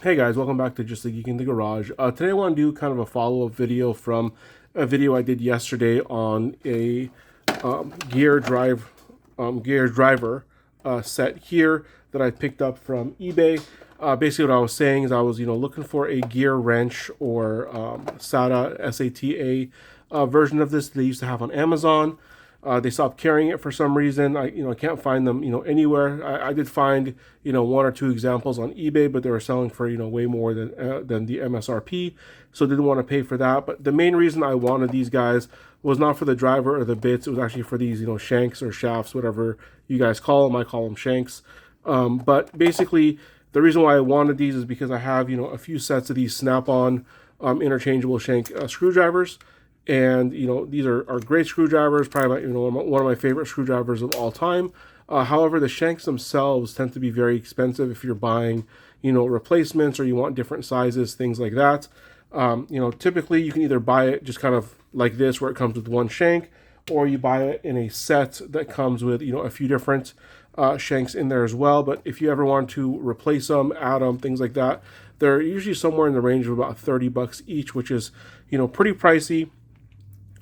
Hey guys, welcome back to Just a Geek in the Garage. Today I want to do kind of a follow-up video from a video I did yesterday on a gear driver set here that I picked up from eBay. Basically, what I was saying is I was looking for a gear wrench or SATA version of this they used to have on Amazon. They stopped carrying it for some reason. I can't find them anywhere. I did find one or two examples on eBay, but they were selling for way more than the MSRP, so didn't want to pay for that. But the main reason I wanted these guys was not for the driver or the bits. It was actually for these shanks or shafts, whatever you guys call them. I call them shanks. But basically, the reason why I wanted these is because I have a few sets of these Snap-on interchangeable shank screwdrivers. And these are great screwdrivers, probably one of my favorite screwdrivers of all time. However, the shanks themselves tend to be very expensive if you're buying replacements or you want different sizes, things like that. Typically you can either buy it just kind of like this, where it comes with one shank, or you buy it in a set that comes with a few different shanks in there as well. But if you ever want to replace them, add them, things like that, they're usually somewhere in the range of about $30 each, which is pretty pricey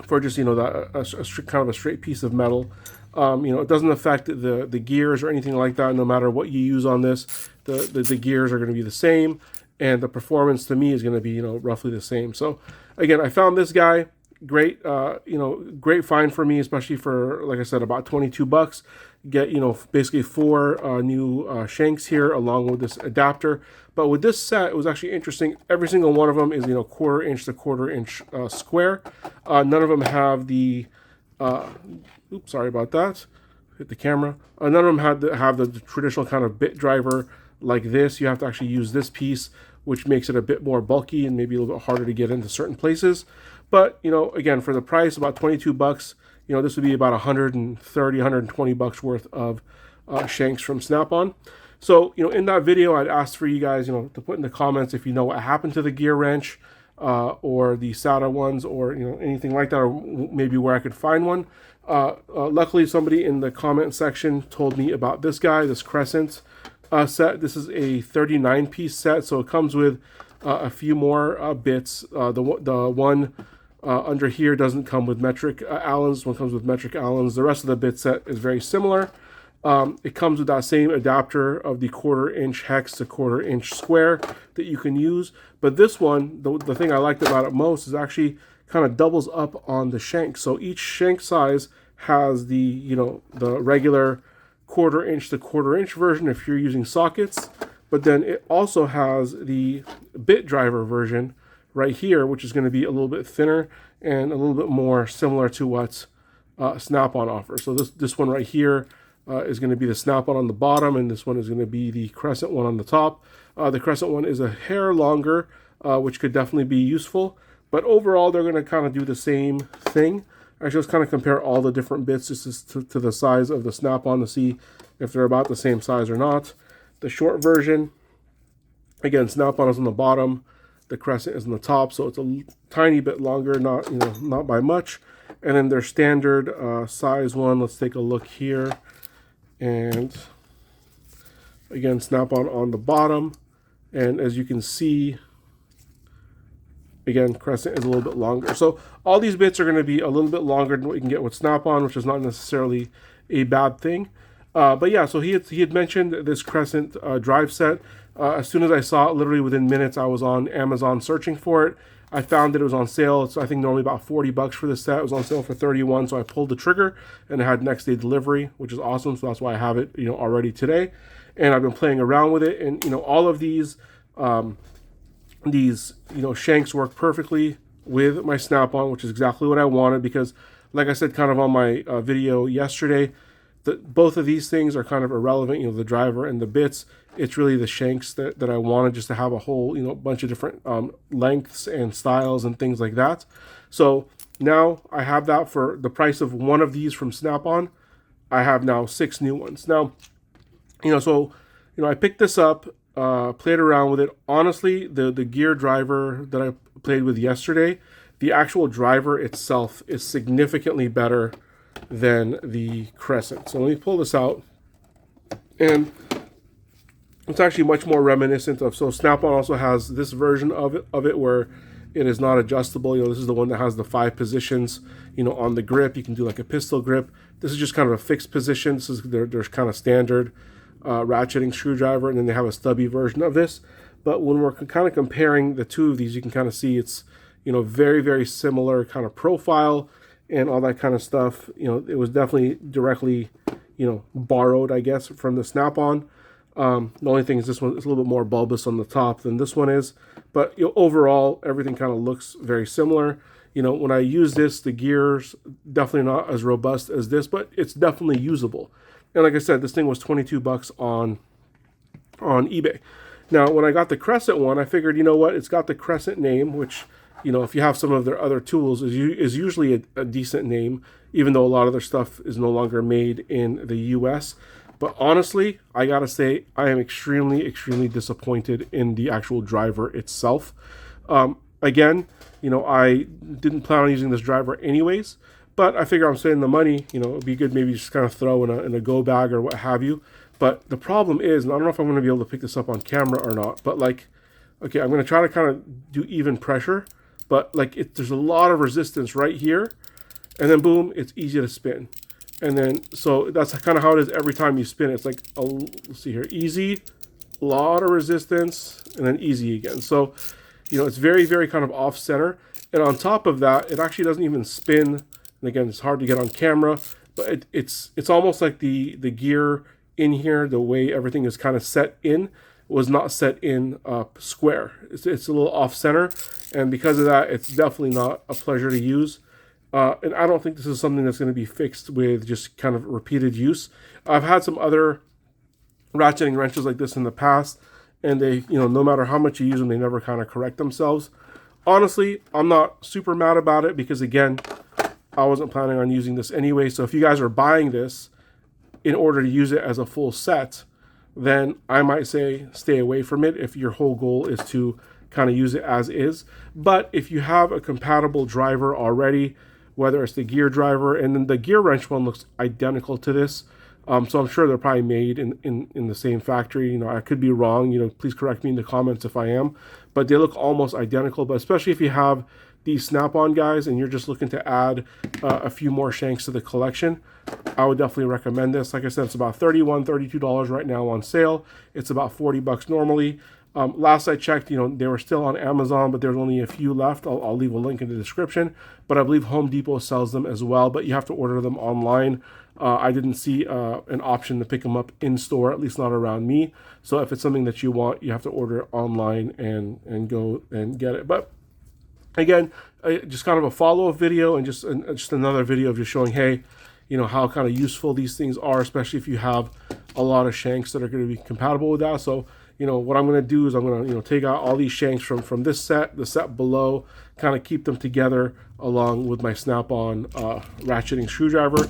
for just kind of a straight piece of metal. It doesn't affect the gears or anything like that. No matter what you use on this, the gears are going to be the same, and the performance to me is going to be roughly the same. So again, I found this guy. Great, great find for me, especially for, like I said, about $22. Get basically four new shanks here along with this adapter. But with this set, it was actually interesting. Every single one of them is quarter inch to quarter inch square. None of them have the oops, sorry about that, hit the camera. None of them have the traditional kind of bit driver like this. You have to actually use this piece, which makes it a bit more bulky and maybe a little bit harder to get into certain places. But again, for the price, about $22, this would be about $130, $120 worth of shanks from Snap-on. So in that video, I'd asked for you guys to put in the comments if you know what happened to the gear wrench or the SATA ones, or anything like that, or maybe where I could find one. Luckily, somebody in the comment section told me about this guy, this Crescent set. This is a 39-piece set, so it comes with a few more bits. The one under here doesn't come with metric Allens. One comes with metric Allens. The rest of the bit set is very similar. It comes with that same adapter of the quarter inch hex to quarter inch square that you can use. But this one, the thing I liked about it most is actually kind of doubles up on the shank. So each shank size has the the regular quarter inch to quarter inch version if you're using sockets, but then it also has the bit driver version right here, which is going to be a little bit thinner and a little bit more similar to what Snap-on offers. So this one right here is going to be the Snap-on on the bottom, and this one is going to be the Crescent one on the top. The Crescent one is a hair longer, which could definitely be useful, but overall they're going to kind of do the same thing. Actually, let's kind of compare all the different bits just to the size of the Snap-on to see if they're about the same size or not. The short version, again, Snap-on is on the bottom, the Crescent is on the top, so it's a tiny bit longer, not by much. And then their standard size one, let's take a look here. And again, Snap-on on the bottom, and as you can see, again, Crescent is a little bit longer. So all these bits are going to be a little bit longer than what you can get with Snap-on, which is not necessarily a bad thing. But yeah, so he had mentioned this Crescent drive set. As soon as I saw it, literally within minutes, I was on Amazon searching for it. I found that it was on sale. It's, I think, normally about $40 for this set. It was on sale for $31, so I pulled the trigger, and it had next day delivery, which is awesome. So that's why I have it, already today. And I've been playing around with it, and all of these shanks work perfectly with my Snap-on, which is exactly what I wanted, because, like I said, kind of on my video yesterday, both of these things are kind of irrelevant. The driver and the bits. It's really the shanks that I wanted, just to have a whole bunch of different lengths and styles and things like that. So now I have that for the price of one of these from Snap-on. I have now 6 new ones. Now, I picked this up, played around with it. Honestly, the gear driver that I played with yesterday, the actual driver itself is significantly better than the Crescent. So let me pull this out. And It's actually much more reminiscent of, so Snap-on also has this version of it where it is not adjustable. This is the one that has the 5 positions, on the grip. You can do like a pistol grip. This is just kind of a fixed position. This is their kind of standard ratcheting screwdriver, and then they have a stubby version of this. But when we're kind of comparing the two of these, you can kind of see it's, very, very similar kind of profile and all that kind of stuff. It was definitely directly, borrowed, I guess, from the Snap-on. The only thing is this one is a little bit more bulbous on the top than this one is. But overall, everything kind of looks very similar. When I use this, the gear's definitely not as robust as this, but it's definitely usable. And like I said, this thing was $22 on eBay. Now, when I got the Crescent one, I figured, what, it's got the Crescent name, which, if you have some of their other tools, is usually a decent name, even though a lot of their stuff is no longer made in the U.S. But honestly, I gotta say, I am extremely, extremely disappointed in the actual driver itself. Again, I didn't plan on using this driver anyways, but I figure I'm saving the money. It'd be good maybe just kind of throw in a go bag or what have you. But the problem is, and I don't know if I'm going to be able to pick this up on camera or not, but like, okay, I'm going to try to kind of do even pressure, but like there's a lot of resistance right here, and then boom, it's easy to spin. And then, so that's kind of how it is every time you spin. It's like, let's see here, easy, a lot of resistance, and then easy again. So, it's very, very kind of off center. And on top of that, it actually doesn't even spin. And again, it's hard to get on camera, but it's almost like the gear in here, the way everything is kind of set in, was not set in square. It's a little off center. And because of that, it's definitely not a pleasure to use. And I don't think this is something that's going to be fixed with just kind of repeated use. I've had some other ratcheting wrenches like this in the past, and they, no matter how much you use them, they never kind of correct themselves. Honestly, I'm not super mad about it because, again, I wasn't planning on using this anyway. So if you guys are buying this in order to use it as a full set, then I might say stay away from it if your whole goal is to kind of use it as is. But if you have a compatible driver already, whether it's the gear driver, and then the gear wrench one looks identical to this. So I'm sure they're probably made in the same factory. I could be wrong. Please correct me in the comments if I am. But they look almost identical. But especially if you have these Snap-on guys and you're just looking to add a few more shanks to the collection, I would definitely recommend this. Like I said, it's about $31, $32 right now on sale. It's about $40 normally. Last I checked, they were still on Amazon, but there's only a few left. I'll leave a link in the description. But I believe Home Depot sells them as well, but you have to order them online. I didn't see an option to pick them up in store, at least not around me. So if it's something that you want, you have to order it online and go and get it. But again, just kind of a follow-up video and just another video of just showing, hey, how kind of useful these things are, especially if you have a lot of shanks that are going to be compatible with that. So, what I'm going to do is I'm going to, take out all these shanks from this set, the set below, kind of keep them together along with my Snap-on ratcheting screwdriver.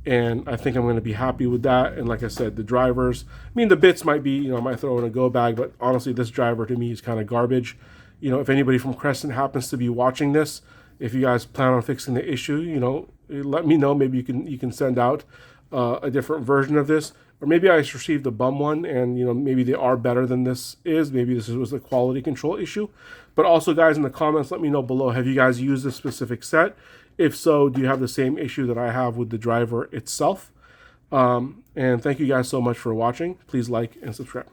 And I think I'm going to be happy with that. And like I said, the drivers, the bits might be, I might throw in a go bag, but honestly, this driver to me is kind of garbage. If anybody from Crescent happens to be watching this, if you guys plan on fixing the issue, let me know. Maybe you can send out a different version of this. Or maybe I just received a bum one and, maybe they are better than this is. Maybe this was a quality control issue. But also, guys, in the comments, let me know below. Have you guys used this specific set? If so, do you have the same issue that I have with the driver itself? And thank you guys so much for watching. Please like and subscribe.